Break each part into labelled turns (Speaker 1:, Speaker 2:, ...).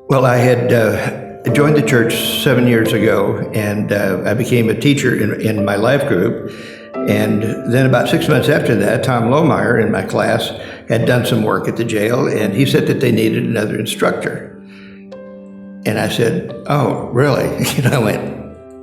Speaker 1: Well, I had joined the church 7 years ago, and I became a teacher in my life group. And then about 6 months after that, Tom Lohmeyer in my class had done some work at the jail, and he said that they needed another instructor. And I said, "Oh, really?" I went,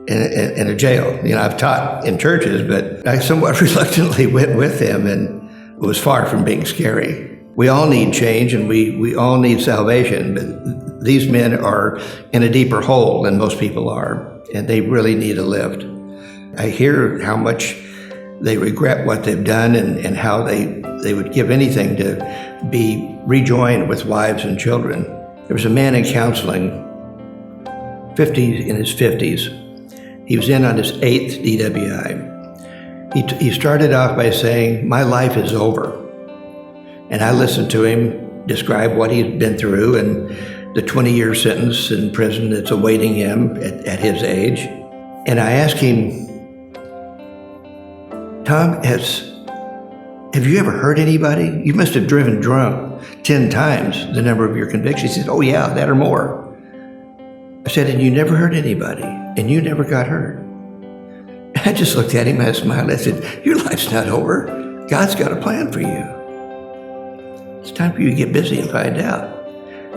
Speaker 1: in a jail. I've taught in churches, but I somewhat reluctantly went with him, and it was far from being scary. We all need change, and we all need salvation, but these men are in a deeper hole than most people are, and they really need a lift. I hear how much they regret what they've done and how they would give anything to be rejoined with wives and children. There was a man in counseling, in his 50s. He was in on his 8th DWI. He started off by saying, "My life is over." And I listened to him describe what he'd been through and the 20-year sentence in prison that's awaiting him at his age. And I asked him, "Tom, have you ever hurt anybody? You must have driven drunk 10 times the number of your convictions." He said, "Oh yeah, that or more." I said, "And you never hurt anybody, and you never got hurt?" I just looked at him and I smiled. I said, "Your life's not over. God's got a plan for you. It's time for you to get busy and find out.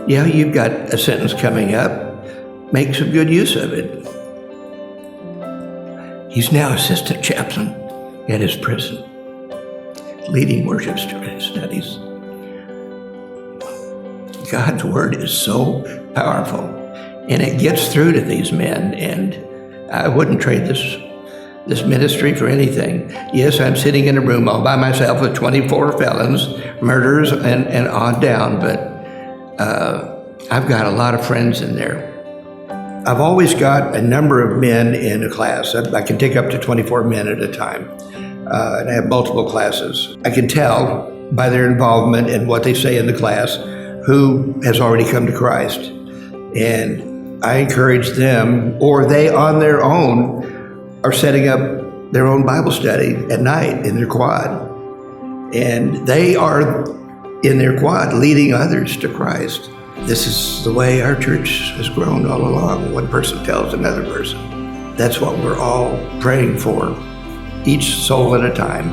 Speaker 1: Yeah, you've got a sentence coming up. Make some good use of it." He's now assistant chaplain at his prison, leading worship studies. God's word is so powerful, and it gets through to these men, and I wouldn't trade this ministry for anything. Yes, I'm sitting in a room all by myself with 24 felons, murderers, and on down, but I've got a lot of friends in there. I've always got a number of men in a class. I can take up to 24 men at a time, and I have multiple classes. I can tell by their involvement and what they say in the class who has already come to Christ. And I encourage them, or they on their own are setting up their own Bible study at night in their quad. And they are in their quad leading others to Christ. This is the way our church has grown all along. One person tells another person. That's what we're all praying for, each soul at a time.